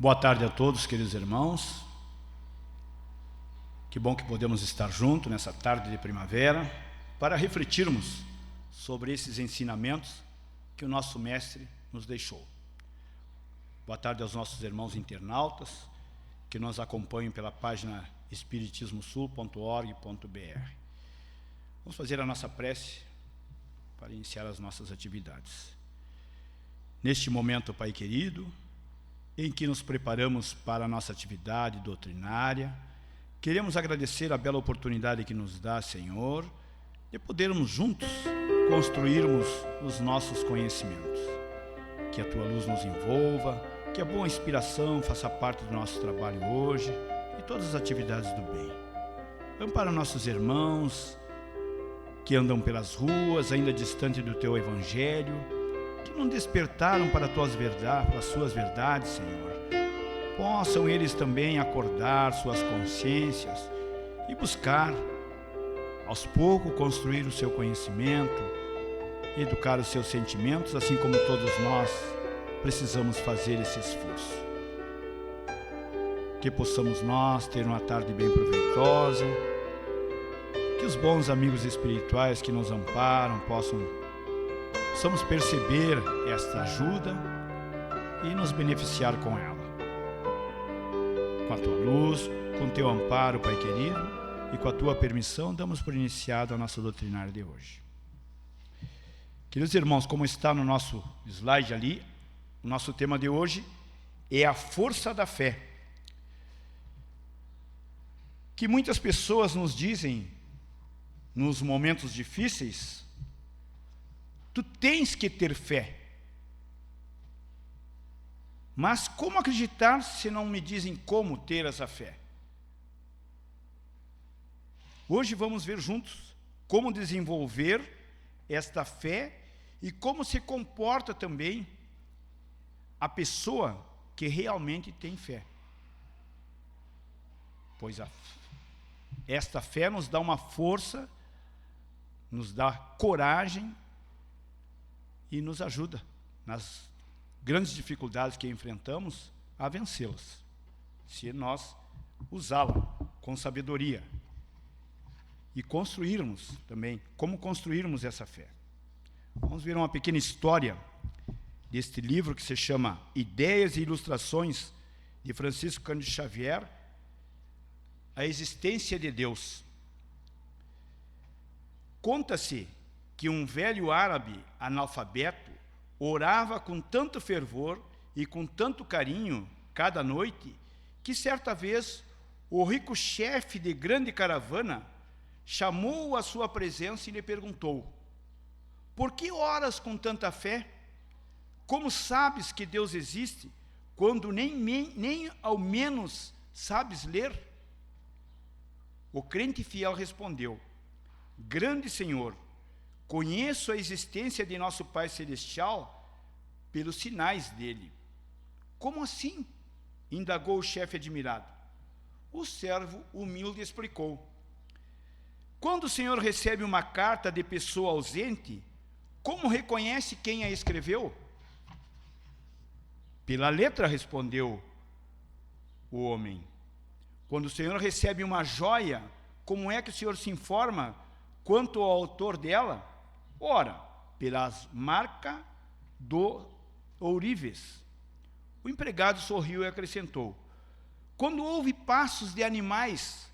Boa tarde a todos, queridos irmãos. Que bom que podemos estar juntos nessa tarde de primavera para refletirmos sobre esses ensinamentos que o nosso mestre nos deixou. Boa tarde aos nossos irmãos internautas que nos acompanham pela página espiritismosul.org.br. Vamos fazer a nossa prece para iniciar as nossas atividades. Neste momento, Pai querido, em que nos preparamos para a nossa atividade doutrinária, queremos agradecer a bela oportunidade que nos dá, Senhor, de podermos juntos construirmos os nossos conhecimentos. Que a Tua luz nos envolva, que a boa inspiração faça parte do nosso trabalho hoje e todas as atividades do bem. Ampara nossos irmãos que andam pelas ruas, ainda distante do Teu Evangelho, que não despertaram para as suas verdades, Senhor. Possam eles também acordar suas consciências e buscar, aos poucos, construir o seu conhecimento, educar os seus sentimentos, assim como todos nós precisamos fazer esse esforço. Que possamos nós ter uma tarde bem proveitosa, que os bons amigos espirituais que nos amparam possamos perceber esta ajuda e nos beneficiar com ela. Com a Tua luz, com o Teu amparo, Pai querido, e com a Tua permissão, damos por iniciado a nossa doutrinária de hoje. Queridos irmãos, como está no nosso slide ali, o nosso tema de hoje é a força da fé. Que muitas pessoas nos dizem, nos momentos difíceis, tu tens que ter fé. Mas como acreditar se não me dizem como ter essa fé? Hoje vamos ver juntos como desenvolver esta fé e como se comporta também a pessoa que realmente tem fé. Pois esta fé nos dá uma força, nos dá coragem e nos ajuda nas grandes dificuldades que enfrentamos a vencê-las, se nós usá-la com sabedoria e construirmos também, como construirmos essa fé. Vamos ver uma pequena história deste livro que se chama Ideias e Ilustrações, de Francisco Cândido Xavier, A Existência de Deus. Conta-se que um velho árabe analfabeto orava com tanto fervor e com tanto carinho cada noite, que certa vez o rico chefe de grande caravana chamou-o à sua presença e lhe perguntou: por que oras com tanta fé? Como sabes que Deus existe, quando nem ao menos sabes ler? O crente fiel respondeu: grande Senhor, conheço a existência de nosso Pai Celestial pelos sinais dele. Como assim? Indagou o chefe admirado. O servo humilde explicou: quando o Senhor recebe uma carta de pessoa ausente, como reconhece quem a escreveu? Pela letra, respondeu o homem. Quando o Senhor recebe uma joia, como é que o Senhor se informa quanto ao autor dela? Ora, pelas marcas do ourives. O empregado sorriu e acrescentou: quando houve passos de animais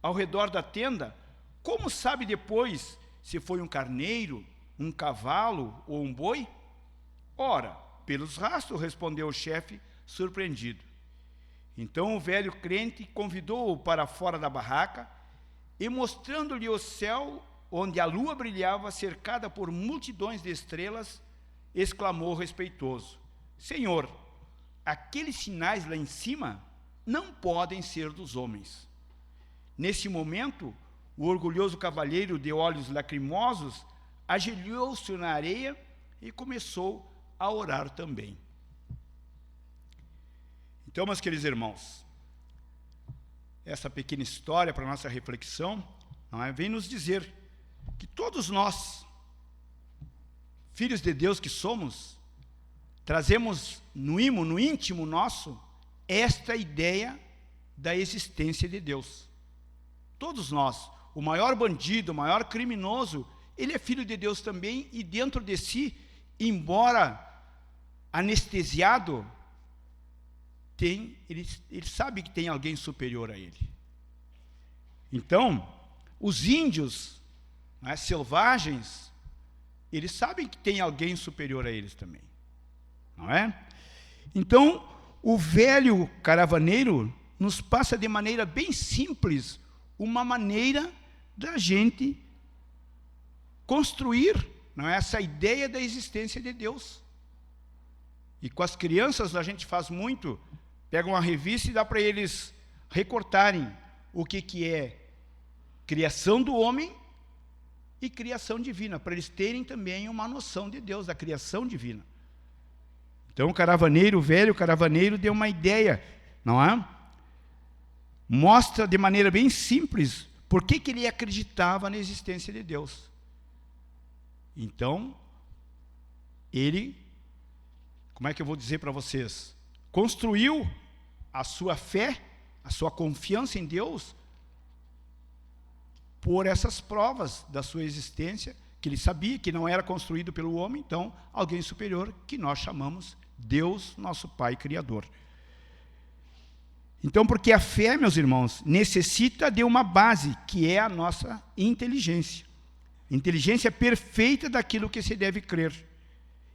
ao redor da tenda, como sabe depois se foi um carneiro, um cavalo ou um boi? Ora, pelos rastros, respondeu o chefe, surpreendido. Então o velho crente convidou-o para fora da barraca e, mostrando-lhe o céu, onde a lua brilhava, cercada por multidões de estrelas, exclamou respeitoso: Senhor, aqueles sinais lá em cima não podem ser dos homens. Nesse momento, o orgulhoso cavalheiro de olhos lacrimosos ajoelhou-se na areia e começou a orar também. Então, meus queridos irmãos, essa pequena história para a nossa reflexão, vem nos dizer que todos nós, filhos de Deus que somos, trazemos no íntimo nosso esta ideia da existência de Deus. Todos nós, o maior bandido, o maior criminoso, ele é filho de Deus também, e dentro de si, embora anestesiado, ele sabe que tem alguém superior a ele. Então, os índios, né, selvagens, eles sabem que tem alguém superior a eles também, não é? Então, o velho caravaneiro nos passa de maneira bem simples uma maneira da gente construir, não é, essa ideia da existência de Deus. E com as crianças a gente faz muito, pega uma revista e dá para eles recortarem o que é criação do homem e criação divina, para eles terem também uma noção de Deus, da criação divina. Então o velho caravaneiro deu uma ideia, não é? Mostra de maneira bem simples por que ele acreditava na existência de Deus. Então, ele, como é que eu vou dizer para vocês? Construiu a sua fé, a sua confiança em Deus, por essas provas da sua existência, que ele sabia que não era construído pelo homem, então, alguém superior, que nós chamamos Deus, nosso Pai Criador. Então, porque a fé, meus irmãos, necessita de uma base, que é a nossa inteligência. Inteligência perfeita daquilo que se deve crer.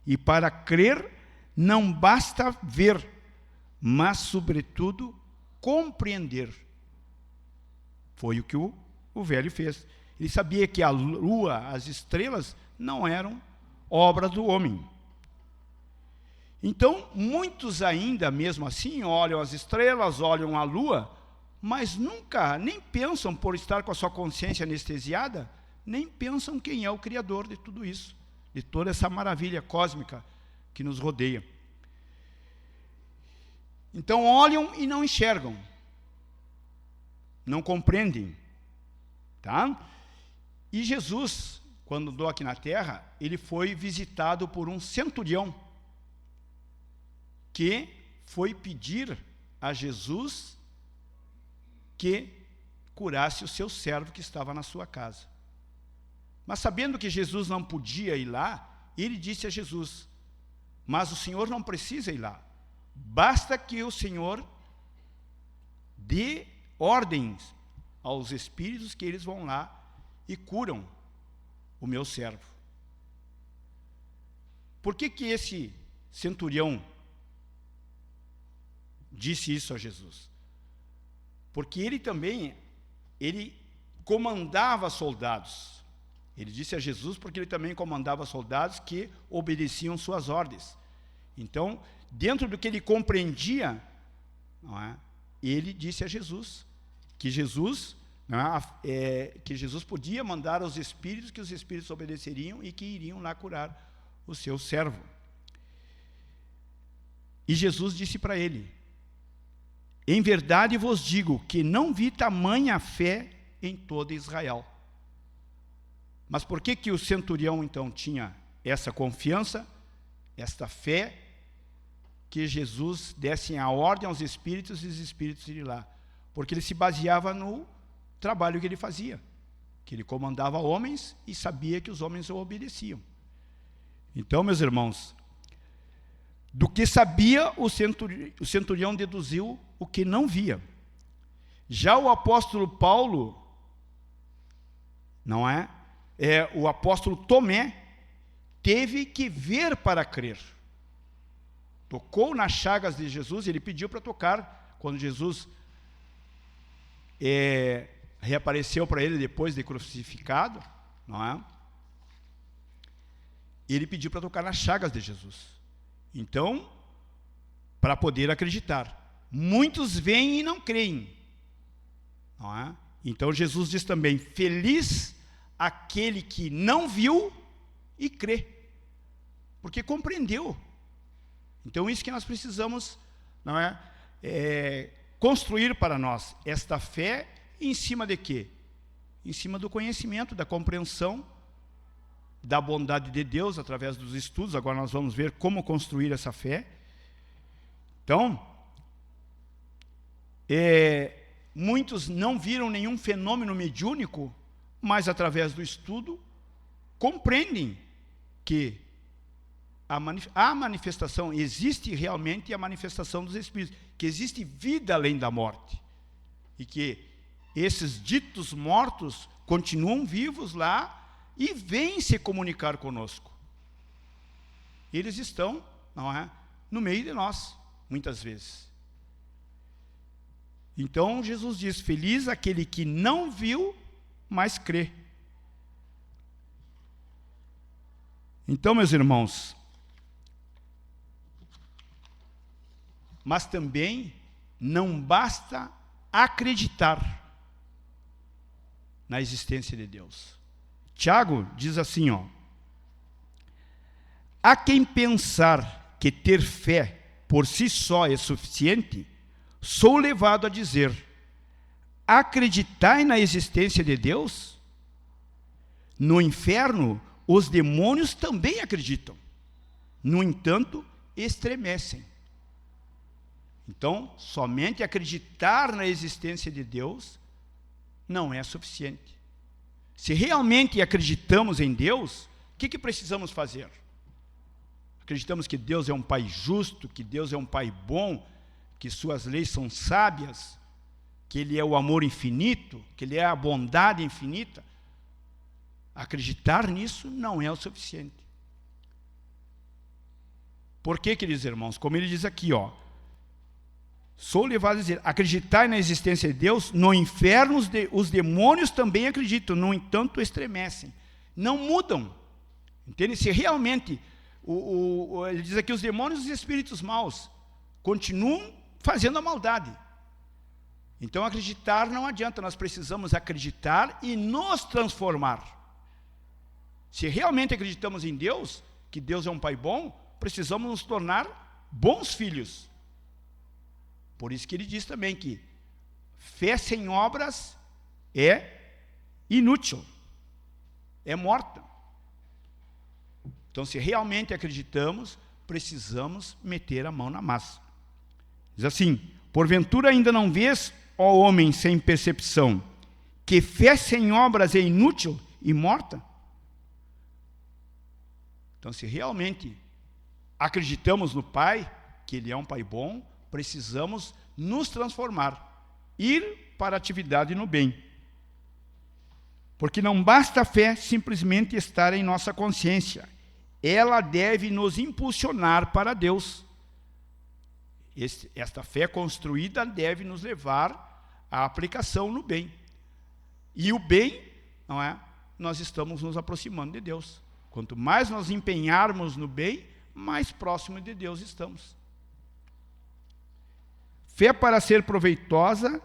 E para crer, não basta ver, mas, sobretudo, compreender. Foi o que o velho fez. Ele sabia que a lua, as estrelas, não eram obra do homem. Então, muitos ainda, mesmo assim, olham as estrelas, olham a lua, mas nunca, nem pensam, por estar com a sua consciência anestesiada, nem pensam quem é o Criador de tudo isso, de toda essa maravilha cósmica que nos rodeia. Então, olham e não enxergam, não compreendem, tá? E Jesus, quando andou aqui na terra, ele foi visitado por um centurião, que foi pedir a Jesus que curasse o seu servo que estava na sua casa. Mas sabendo que Jesus não podia ir lá, ele disse a Jesus: mas o Senhor não precisa ir lá, basta que o Senhor dê ordens aos espíritos que eles vão lá e curam o meu servo. Por que esse centurião disse isso a Jesus? Porque ele também, ele comandava soldados. Ele disse a Jesus porque ele também comandava soldados que obedeciam suas ordens. Então, dentro do que ele compreendia, não é, ele disse a Jesus que Jesus, que Jesus podia mandar aos espíritos, que os espíritos obedeceriam e que iriam lá curar o seu servo. E Jesus disse para ele: em verdade vos digo que não vi tamanha fé em toda Israel. Mas por que o centurião então tinha essa confiança, esta fé, que Jesus desse a ordem aos espíritos e os espíritos iriam lá? Porque ele se baseava no trabalho que ele fazia, que ele comandava homens e sabia que os homens o obedeciam. Então, meus irmãos, do que sabia, o centurião deduziu o que não via. Já o apóstolo Paulo, não é? O apóstolo Tomé teve que ver para crer. Tocou nas chagas de Jesus, ele pediu para tocar, quando Jesus reapareceu para ele depois de crucificado, não é? Ele pediu para tocar nas chagas de Jesus. Então, para poder acreditar. Muitos veem e não creem, não é? Então Jesus diz também: feliz aquele que não viu e crê, porque compreendeu. Então isso que nós precisamos, não é? Construir para nós esta fé em cima de quê? Em cima do conhecimento, da compreensão da bondade de Deus através dos estudos. Agora nós vamos ver como construir essa fé. Então, muitos não viram nenhum fenômeno mediúnico, mas através do estudo compreendem que a manifestação existe realmente, a manifestação dos espíritos, que existe vida além da morte, e que esses ditos mortos continuam vivos lá e vêm se comunicar conosco. Eles estão, não é, no meio de nós, muitas vezes. Então Jesus diz: feliz aquele que não viu, mas crê. Então, meus irmãos, mas também não basta acreditar na existência de Deus. Tiago diz assim, há quem pensar que ter fé por si só é suficiente, sou levado a dizer: acreditai na existência de Deus? No inferno, os demônios também acreditam. No entanto, estremecem. Então, somente acreditar na existência de Deus não é suficiente. Se realmente acreditamos em Deus, o que precisamos fazer? Acreditamos que Deus é um Pai justo, que Deus é um Pai bom, que suas leis são sábias, que Ele é o amor infinito, que Ele é a bondade infinita. Acreditar nisso não é o suficiente. Por quê, queridos irmãos? Como ele diz aqui, sou levado a dizer: acreditai na existência de Deus, no inferno os demônios também acreditam, no entanto estremecem. Não mudam. Entende? Se realmente, ele diz aqui, os demônios e os espíritos maus continuam fazendo a maldade. Então acreditar não adianta, nós precisamos acreditar e nos transformar. Se realmente acreditamos em Deus, que Deus é um Pai bom, precisamos nos tornar bons filhos. Por isso que ele diz também que fé sem obras é inútil, é morta. Então, se realmente acreditamos, precisamos meter a mão na massa. Diz assim: porventura ainda não vês, ó homem sem percepção, que fé sem obras é inútil e morta? Então, se realmente acreditamos no Pai, que Ele é um Pai bom, precisamos nos transformar, ir para a atividade no bem. Porque não basta a fé simplesmente estar em nossa consciência, ela deve nos impulsionar para Deus. Esta fé construída deve nos levar à aplicação no bem. E o bem, não é? Nós estamos nos aproximando de Deus. Quanto mais nós empenharmos no bem, mais próximo de Deus estamos. Fé, para ser proveitosa,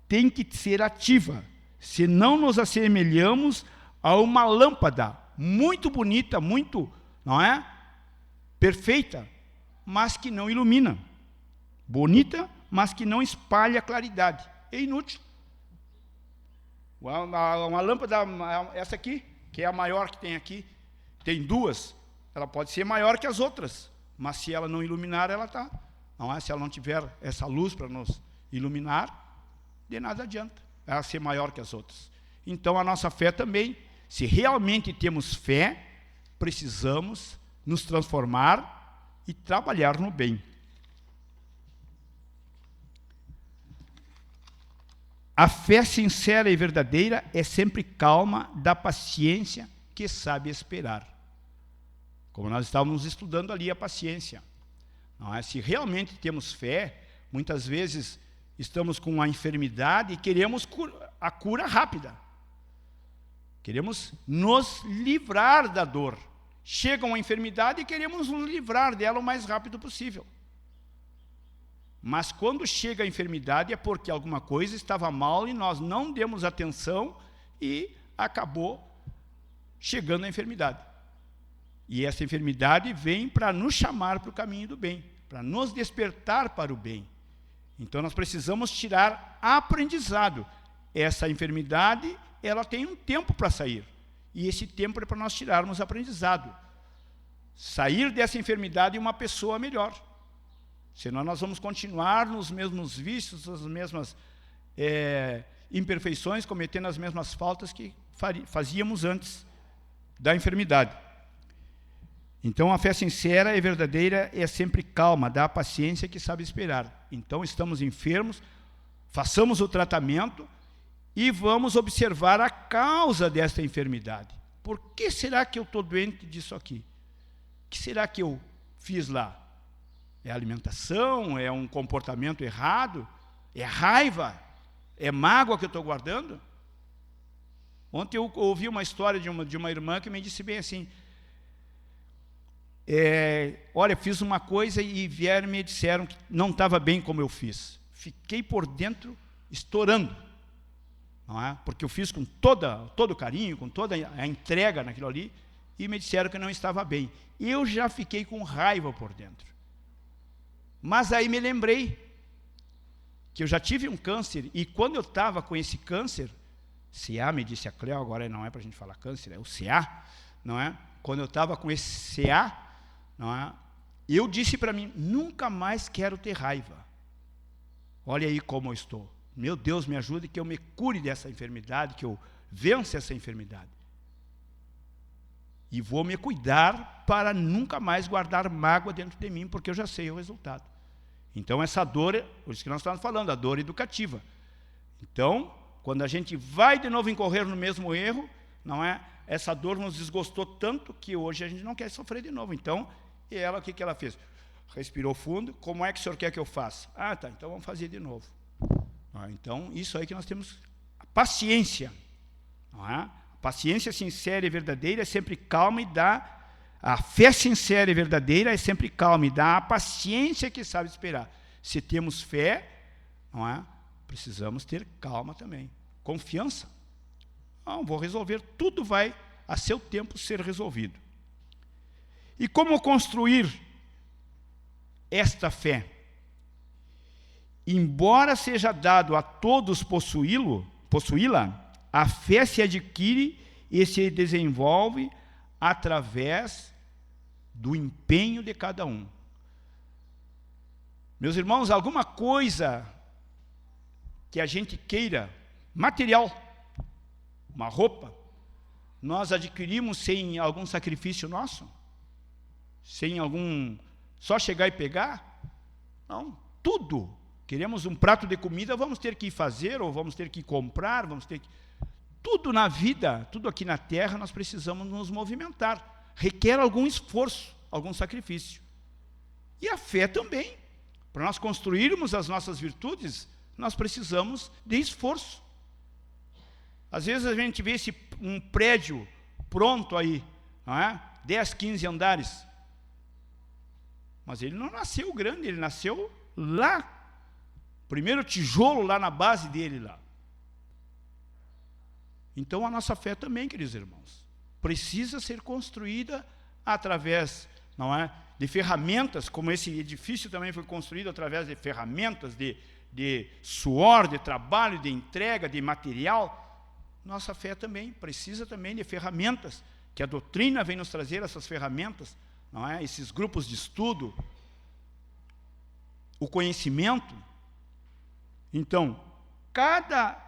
tem que ser ativa, senão nos assemelhamos a uma lâmpada muito bonita, muito, não é? Perfeita, mas que não ilumina. Bonita, mas que não espalha claridade. É inútil. Uma lâmpada, essa aqui, que é a maior que tem aqui, tem duas, ela pode ser maior que as outras, mas se ela não iluminar, ela está. Não é? Se ela não tiver essa luz para nos iluminar, de nada adianta ela ser maior que as outras. Então a nossa fé também, se realmente temos fé, precisamos nos transformar e trabalhar no bem. A fé sincera e verdadeira é sempre calma, da paciência, que sabe esperar. Como nós estávamos estudando ali a paciência. Não é? Se realmente temos fé, muitas vezes estamos com uma enfermidade e queremos a cura rápida. Queremos nos livrar da dor. Chega uma enfermidade e queremos nos livrar dela o mais rápido possível. Mas quando chega a enfermidade é porque alguma coisa estava mal e nós não demos atenção e acabou chegando a enfermidade. E essa enfermidade vem para nos chamar para o caminho do bem, para nos despertar para o bem. Então nós precisamos tirar aprendizado. Essa enfermidade, ela tem um tempo para sair. E esse tempo é para nós tirarmos aprendizado. Sair dessa enfermidade uma pessoa melhor. Senão nós vamos continuar nos mesmos vícios, nas mesmas imperfeições, cometendo as mesmas faltas que fazíamos antes da enfermidade. Então, a fé sincera e verdadeira é sempre calma, dá a paciência que sabe esperar. Então, estamos enfermos, façamos o tratamento e vamos observar a causa desta enfermidade. Por que será que eu estou doente disso aqui? O que será que eu fiz lá? É alimentação? É um comportamento errado? É raiva? É mágoa que eu estou guardando? Ontem eu ouvi uma história de uma irmã que me disse bem assim, olha, fiz uma coisa e vieram e me disseram que não estava bem como eu fiz. Fiquei por dentro estourando, não é? Porque eu fiz com todo carinho, com toda a entrega naquilo ali, e me disseram que não estava bem. Eu já fiquei com raiva por dentro. Mas aí me lembrei que eu já tive um câncer, e quando eu estava com esse câncer, CA, me disse a Cleo, agora não é para a gente falar câncer, é o CA, não é? Quando eu estava com esse CA, não é? Eu disse para mim, nunca mais quero ter raiva. Olha aí como eu estou. Meu Deus, me ajude que eu me cure dessa enfermidade, que eu vença essa enfermidade. E vou me cuidar para nunca mais guardar mágoa dentro de mim, porque eu já sei o resultado. Então, essa dor, por isso que nós estamos falando, a dor educativa. Então, quando a gente vai de novo incorrer no mesmo erro, não é? Essa dor nos desgostou tanto que hoje a gente não quer sofrer de novo. Então, e ela, o que ela fez? Respirou fundo, como é que o senhor quer que eu faça? Ah, tá, então vamos fazer de novo. Então, isso aí que nós temos, a paciência, não é? A paciência sincera e verdadeira é sempre calma e dá, a fé sincera e verdadeira é sempre calma e dá a paciência que sabe esperar. Se temos fé, não é? Precisamos ter calma também, confiança. Não, vou resolver, tudo vai a seu tempo ser resolvido. E como construir esta fé? Embora seja dado a todos possuí-la, a fé se adquire e se desenvolve através do empenho de cada um. Meus irmãos, alguma coisa que a gente queira, material, uma roupa, nós adquirimos sem algum sacrifício nosso? Sem algum, só chegar e pegar? Não, tudo. Queremos um prato de comida, vamos ter que fazer, ou vamos ter que comprar, vamos ter que... Tudo na vida, tudo aqui na terra, nós precisamos nos movimentar. Requer algum esforço, algum sacrifício. E a fé também. Para nós construirmos as nossas virtudes, nós precisamos de esforço. Às vezes a gente vê um prédio pronto aí, não é? 10, 15 andares. Mas ele não nasceu grande, ele nasceu lá. Primeiro tijolo lá na base dele lá. Então a nossa fé também, queridos irmãos, precisa ser construída através, não é, de ferramentas, como esse edifício também foi construído através de ferramentas, de suor, de trabalho, de entrega, de material. Nossa fé também precisa também de ferramentas, que a doutrina vem nos trazer essas ferramentas, não é? Esses grupos de estudo, o conhecimento. Então, cada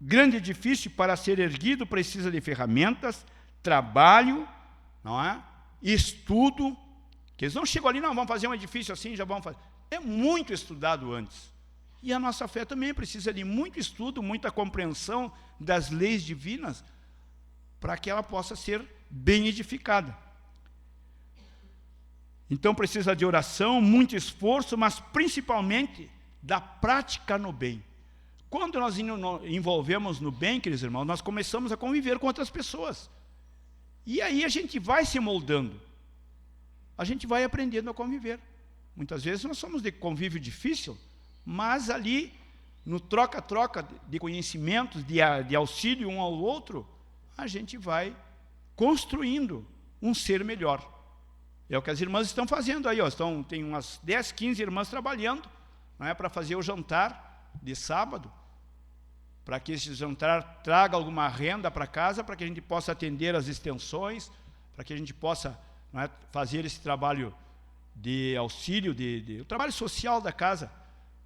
grande edifício, para ser erguido, precisa de ferramentas, trabalho, não é? Estudo, que eles não chegam ali, não, vamos fazer um edifício assim, já vamos fazer. É muito estudado antes. E a nossa fé também precisa de muito estudo, muita compreensão das leis divinas, para que ela possa ser bem edificada. Então precisa de oração, muito esforço, mas principalmente da prática no bem. Quando nós envolvemos no bem, queridos irmãos, nós começamos a conviver com outras pessoas. E aí a gente vai se moldando. A gente vai aprendendo a conviver. Muitas vezes nós somos de convívio difícil, mas ali, no troca-troca de conhecimentos, de auxílio um ao outro, a gente vai construindo um ser melhor. É o que as irmãs estão fazendo aí, ó. Tem umas 10, 15 irmãs trabalhando, não é, para fazer o jantar de sábado, para que esse jantar traga alguma renda para casa, para que a gente possa atender as extensões, para que a gente possa, não é, fazer esse trabalho de auxílio, o trabalho social da casa,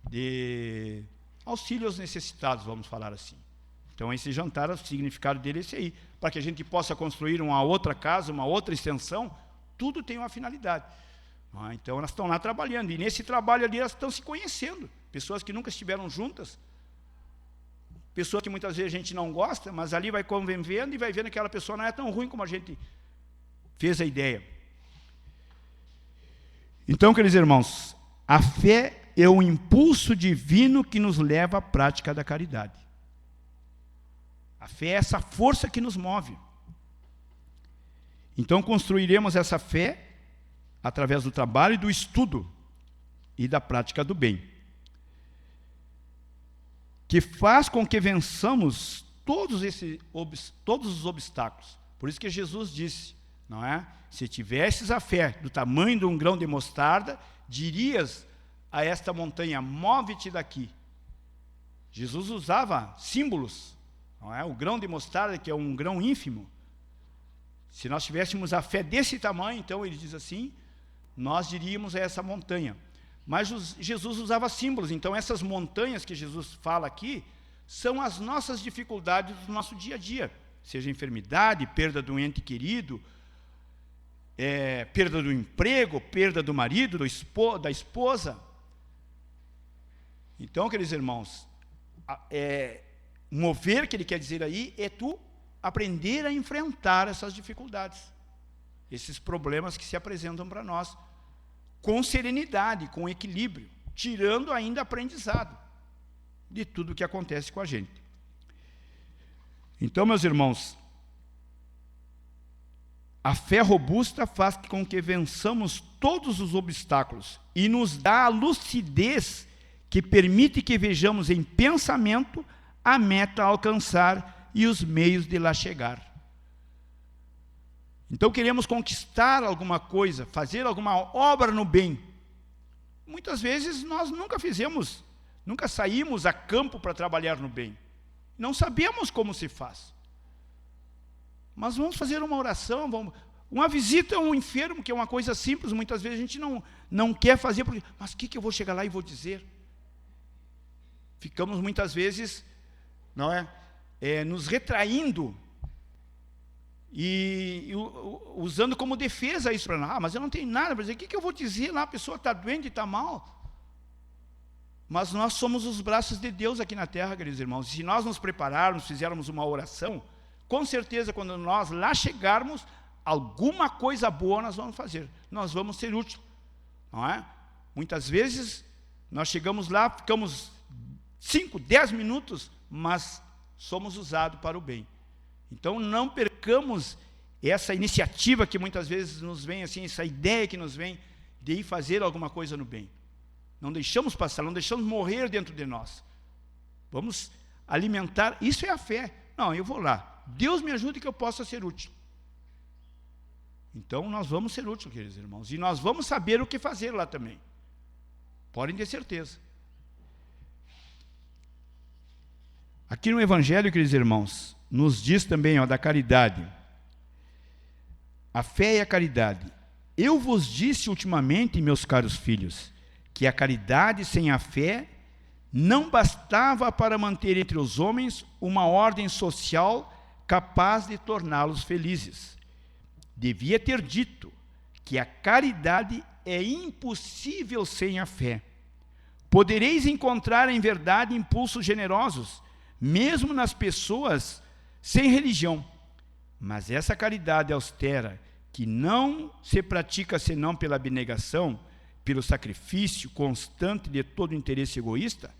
de auxílio aos necessitados, vamos falar assim. Então, esse jantar, o significado dele é esse aí, para que a gente possa construir uma outra casa, uma outra extensão, tudo tem uma finalidade. Então, elas estão lá trabalhando, e nesse trabalho ali elas estão se conhecendo, pessoas que nunca estiveram juntas, pessoas que muitas vezes a gente não gosta, mas ali vai convivendo e vai vendo que aquela pessoa não é tão ruim como a gente fez a ideia. Então, queridos irmãos, a fé é o impulso divino que nos leva à prática da caridade. A fé é essa força que nos move. Então, construiremos essa fé através do trabalho e do estudo e da prática do bem, que faz com que vençamos todos os obstáculos. Por isso que Jesus disse, não é? Se tivesses a fé do tamanho de um grão de mostarda, dirias a esta montanha, move-te daqui. Jesus usava símbolos, não é? O grão de mostarda, que é um grão ínfimo. Se nós tivéssemos a fé desse tamanho, então ele diz assim, nós diríamos a essa montanha. Mas Jesus usava símbolos, então essas montanhas que Jesus fala aqui, são as nossas dificuldades do nosso dia a dia, seja enfermidade, perda do ente querido, perda do emprego, perda do marido, da esposa. Então, queridos irmãos, mover, que ele quer dizer aí, é tu aprender a enfrentar essas dificuldades, esses problemas que se apresentam para nós, com serenidade, com equilíbrio, tirando ainda aprendizado de tudo o que acontece com a gente. Então, meus irmãos, a fé robusta faz com que vençamos todos os obstáculos e nos dá a lucidez que permite que vejamos em pensamento a meta a alcançar e os meios de lá chegar. Então queremos conquistar alguma coisa, fazer alguma obra no bem. Muitas vezes nós nunca saímos a campo para trabalhar no bem. Não sabemos como se faz. Mas vamos fazer uma oração, uma visita a um enfermo, que é uma coisa simples, muitas vezes a gente não quer fazer, porque, mas o que eu vou chegar lá e vou dizer? Ficamos muitas vezes, nos retraindo e usando como defesa isso para nós. Mas eu não tenho nada para dizer, o que eu vou dizer lá? A pessoa está doente, está mal. Mas nós somos os braços de Deus aqui na terra, queridos irmãos. E se nós nos prepararmos, fizermos uma oração, com certeza, quando nós lá chegarmos, alguma coisa boa nós vamos fazer. Nós vamos ser úteis, não é? Muitas vezes, nós chegamos lá, ficamos 5, 10 minutos, mas somos usados para o bem. Então, não percamos essa iniciativa que muitas vezes nos vem, assim, essa ideia que nos vem de ir fazer alguma coisa no bem. Não deixamos passar, não deixamos morrer dentro de nós. Vamos alimentar, isso é a fé. Não, eu vou lá. Deus me ajude que eu possa ser útil. Então, nós vamos ser úteis, queridos irmãos. E nós vamos saber o que fazer lá também. Podem ter certeza. Aqui no Evangelho, queridos irmãos, nos diz também da caridade. A fé e a caridade. Eu vos disse ultimamente, meus caros filhos, que a caridade sem a fé não bastava para manter entre os homens uma ordem social capaz de torná-los felizes. Devia ter dito que a caridade é impossível sem a fé. Podereis encontrar em verdade impulsos generosos, mesmo nas pessoas sem religião. Mas essa caridade austera, que não se pratica senão pela abnegação, pelo sacrifício constante de todo interesse egoísta,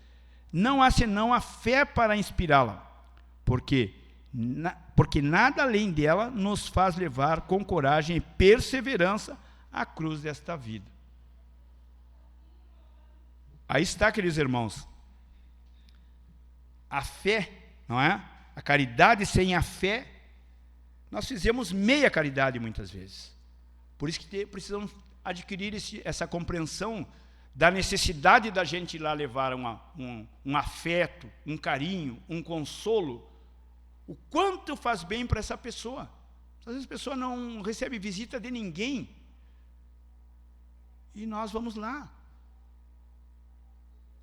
não há senão a fé para inspirá-la, porque nada além dela nos faz levar com coragem e perseverança a cruz desta vida. Aí está, queridos irmãos, a fé, não é? A caridade sem a fé, nós fizemos meia caridade muitas vezes. Por isso que precisamos adquirir essa compreensão da necessidade da gente ir lá levar um afeto, um carinho, um consolo. O quanto faz bem para essa pessoa. Às vezes a pessoa não recebe visita de ninguém. e nós vamos lá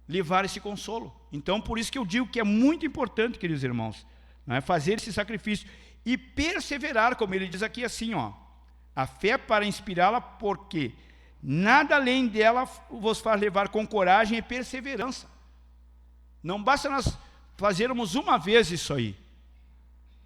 levar esse consolo. Então, por isso que eu digo que é muito importante, queridos irmãos, não é, fazer esse sacrifício e perseverar, como ele diz aqui assim, ó, a fé para inspirá-la, porque nada além dela vos faz levar com coragem e perseverança. Não basta nós fazermos uma vez isso aí,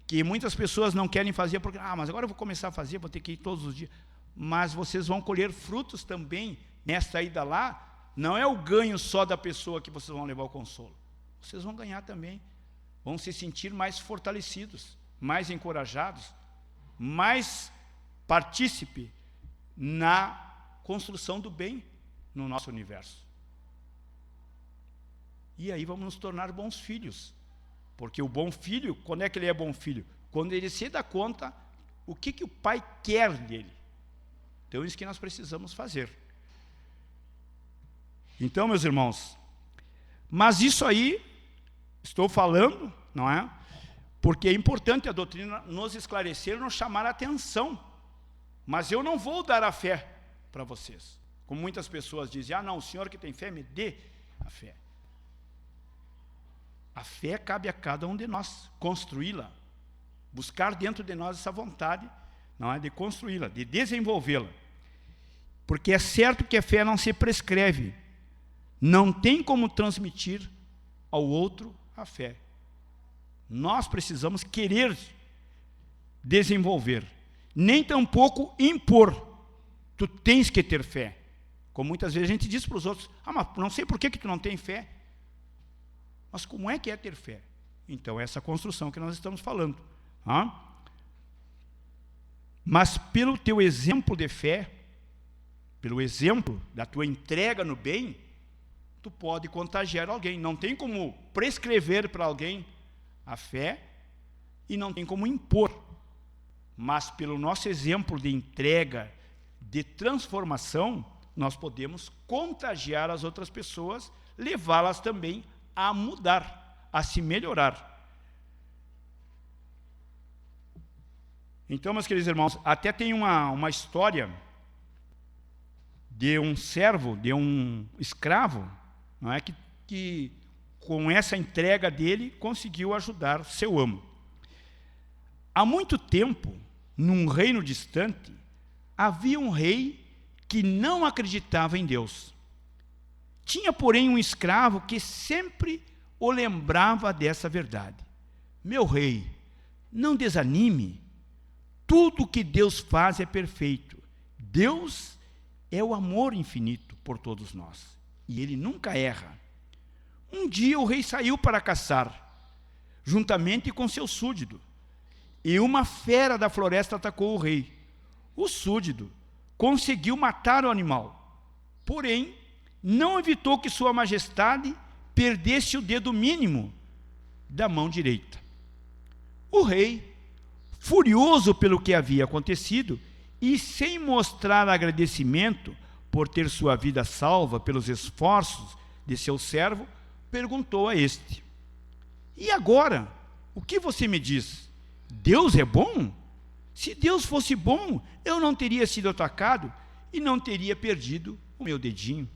que muitas pessoas não querem fazer, porque, mas agora eu vou começar a fazer, vou ter que ir todos os dias. Mas vocês vão colher frutos também nessa ida lá. Não é o ganho só da pessoa que vocês vão levar o consolo. Vocês vão ganhar também. Vão se sentir mais fortalecidos, mais encorajados, mais partícipe na construção do bem no nosso universo. E aí vamos nos tornar bons filhos. Porque o bom filho, quando é que ele é bom filho? Quando ele se dá conta o que o pai quer dele. Então, isso que nós precisamos fazer. Então, meus irmãos, mas isso aí, estou falando, não é? Porque é importante a doutrina nos esclarecer, nos chamar a atenção. Mas eu não vou dar a fé para vocês. Como muitas pessoas dizem, não, o senhor que tem fé, me dê a fé. A fé cabe a cada um de nós, construí-la, buscar dentro de nós essa vontade, não é, de construí-la, de desenvolvê-la. Porque é certo que a fé não se prescreve, não tem como transmitir ao outro a fé. Nós precisamos querer desenvolver, nem tampouco impor. Tu tens que ter fé. Como muitas vezes a gente diz para os outros, mas não sei por que tu não tem fé. Mas como é que é ter fé? Então, essa construção que nós estamos falando. Mas pelo teu exemplo de fé, pelo exemplo da tua entrega no bem, tu pode contagiar alguém. Não tem como prescrever para alguém a fé e não tem como impor. Mas pelo nosso exemplo de entrega, de transformação, nós podemos contagiar as outras pessoas, levá-las também a mudar, a se melhorar. Então, meus queridos irmãos, até tem uma história de um servo, de um escravo, não é, que com essa entrega dele conseguiu ajudar seu amo. Há muito tempo, num reino distante, havia um rei que não acreditava em Deus. Tinha, porém, um escravo que sempre o lembrava dessa verdade. Meu rei, não desanime. Tudo que Deus faz é perfeito. Deus é o amor infinito por todos nós. E Ele nunca erra. Um dia o rei saiu para caçar, juntamente com seu súdito. E uma fera da floresta atacou o rei. O súdito conseguiu matar o animal. Porém, não evitou que sua majestade perdesse o dedo mínimo da mão direita. O rei, furioso pelo que havia acontecido e sem mostrar agradecimento por ter sua vida salva pelos esforços de seu servo, perguntou a este: e agora, o que você me diz? Deus é bom? Se Deus fosse bom, eu não teria sido atacado e não teria perdido o meu dedinho.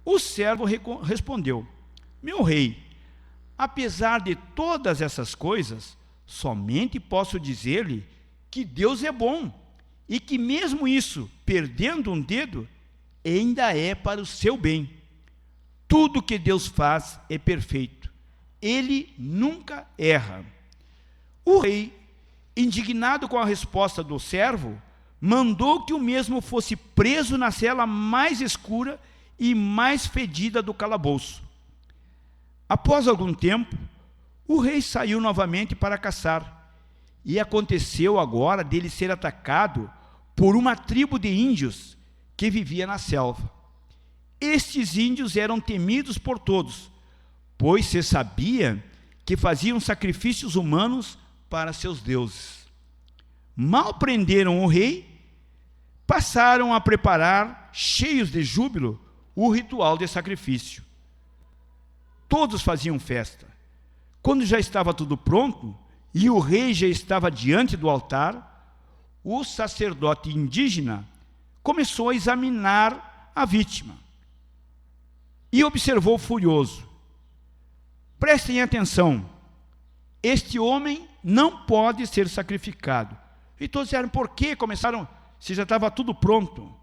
O servo respondeu: meu rei, apesar de todas essas coisas, somente posso dizer-lhe que Deus é bom e que mesmo isso, perdendo um dedo, ainda é para o seu bem. Tudo que Deus faz é perfeito. Ele nunca erra. O rei, indignado com a resposta do servo, mandou que o mesmo fosse preso na cela mais escura e mais fedida do calabouço. Após algum tempo, o rei saiu novamente para caçar, e aconteceu agora dele ser atacado por uma tribo de índios que vivia na selva. Estes índios eram temidos por todos, pois se sabia que faziam sacrifícios humanos para seus deuses. Mal prenderam o rei, passaram a preparar, cheios de júbilo, o ritual de sacrifício. Todos faziam festa. Quando já estava tudo pronto e o rei já estava diante do altar, o sacerdote indígena começou a examinar a vítima. E observou furioso: prestem atenção, este homem não pode ser sacrificado. E todos disseram: por quê? Começaram, se já estava tudo pronto.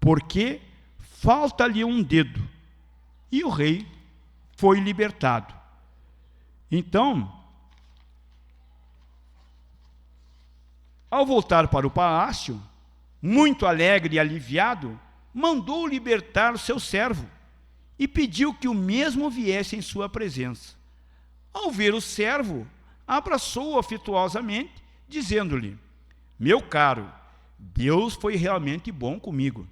Porque falta-lhe um dedo. E o rei foi libertado. Então, ao voltar para o palácio, muito alegre e aliviado, mandou libertar o seu servo e pediu que o mesmo viesse em sua presença. Ao ver o servo, abraçou-o afetuosamente, dizendo-lhe: meu caro, Deus foi realmente bom comigo.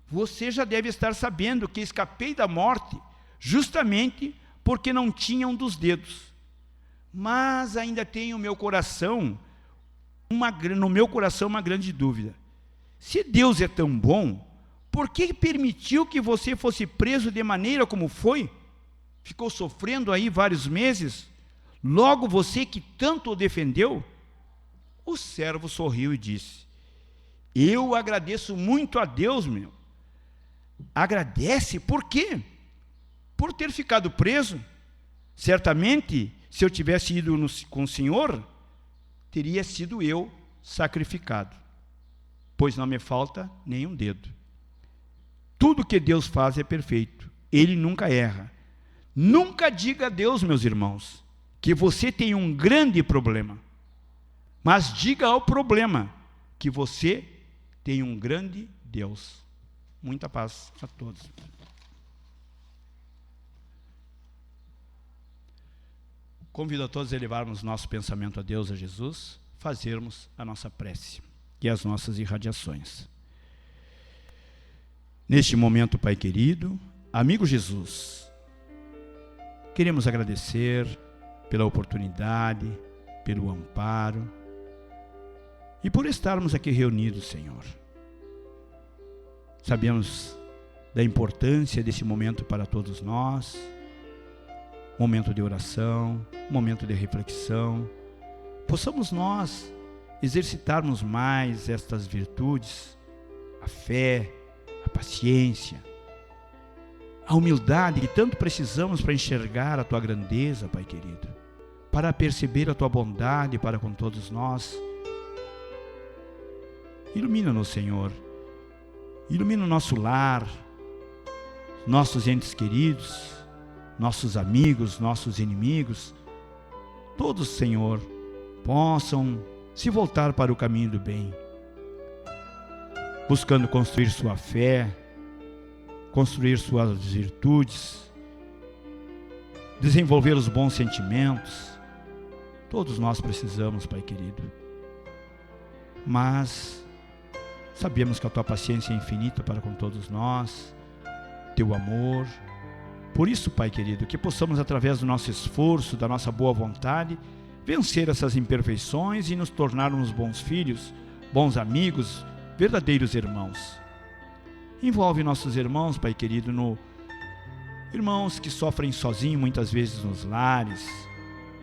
Você já deve estar sabendo que escapei da morte justamente porque não tinha um dos dedos. Mas ainda tenho no meu coração uma grande dúvida. Se Deus é tão bom, por que permitiu que você fosse preso de maneira como foi? Ficou sofrendo aí vários meses? Logo você que tanto o defendeu? O servo sorriu e disse: eu agradeço muito a Deus, meu. Agradece? Por quê? Por ter ficado preso. Certamente, se eu tivesse ido com o Senhor, teria sido eu sacrificado, pois não me falta nenhum dedo. Tudo que Deus faz é perfeito. Ele nunca erra. Nunca diga a Deus, meus irmãos, que você tem um grande problema, mas diga ao problema que você tem um grande Deus. Muita paz a todos. Convido a todos a elevarmos nosso pensamento a Deus, a Jesus, fazermos a nossa prece e as nossas irradiações. Neste momento, Pai querido, amigo Jesus, queremos agradecer pela oportunidade, pelo amparo e por estarmos aqui reunidos, Senhor. Sabemos da importância desse momento para todos nós, momento de oração, momento de reflexão. Possamos nós exercitarmos mais estas virtudes, a fé, a paciência, a humildade que tanto precisamos para enxergar a Tua grandeza, Pai querido, para perceber a Tua bondade para com todos nós. Ilumina-nos, Senhor. Ilumina o nosso lar, nossos entes queridos, nossos amigos, nossos inimigos. Todos, Senhor, possam se voltar para o caminho do bem, buscando construir sua fé, construir suas virtudes, desenvolver os bons sentimentos. Todos nós precisamos, Pai querido. Mas sabemos que a Tua paciência é infinita para com todos nós, Teu amor. Por isso, Pai querido, que possamos, através do nosso esforço, da nossa boa vontade, vencer essas imperfeições e nos tornarmos bons filhos, bons amigos, verdadeiros irmãos. Envolve nossos irmãos, Pai querido, irmãos que sofrem sozinhos muitas vezes nos lares,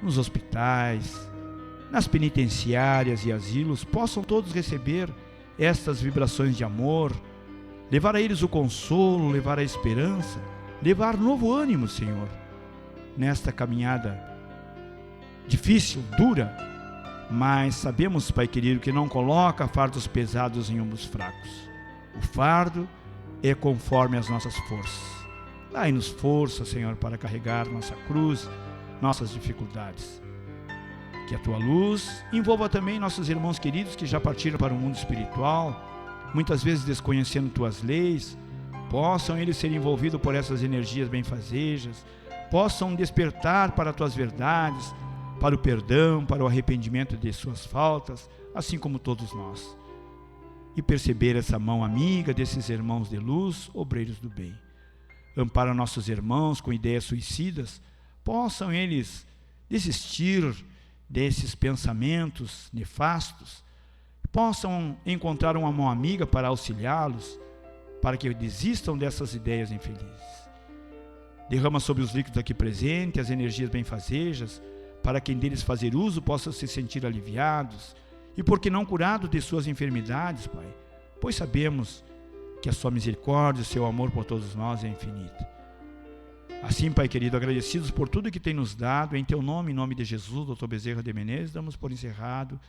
nos hospitais, nas penitenciárias e asilos, possam todos receber estas vibrações de amor, levar a eles o consolo, levar a esperança, levar novo ânimo, Senhor, nesta caminhada difícil, dura, mas sabemos, Pai querido, que não coloca fardos pesados em ombros fracos. O fardo é conforme as nossas forças. Dai-nos força, Senhor, para carregar nossa cruz, nossas dificuldades. Que a Tua luz envolva também nossos irmãos queridos que já partiram para o mundo espiritual, muitas vezes desconhecendo Tuas leis. Possam eles ser envolvidos por essas energias benfazejas, possam despertar para Tuas verdades, para o perdão, para o arrependimento de suas faltas, assim como todos nós. E perceber essa mão amiga desses irmãos de luz, obreiros do bem. Ampara nossos irmãos com ideias suicidas, possam eles desistir desses pensamentos nefastos, possam encontrar uma mão amiga para auxiliá-los, para que desistam dessas ideias infelizes. Derrama sobre os líquidos aqui presentes as energias benfazejas, para quem deles fazer uso possa se sentir aliviados, e por que não curados de suas enfermidades, Pai? Pois sabemos que a sua misericórdia, o seu amor por todos nós é infinito. Assim, Pai querido, agradecidos por tudo que tem nos dado, em teu nome, em nome de Jesus, Dr. Bezerra de Menezes, damos por encerrado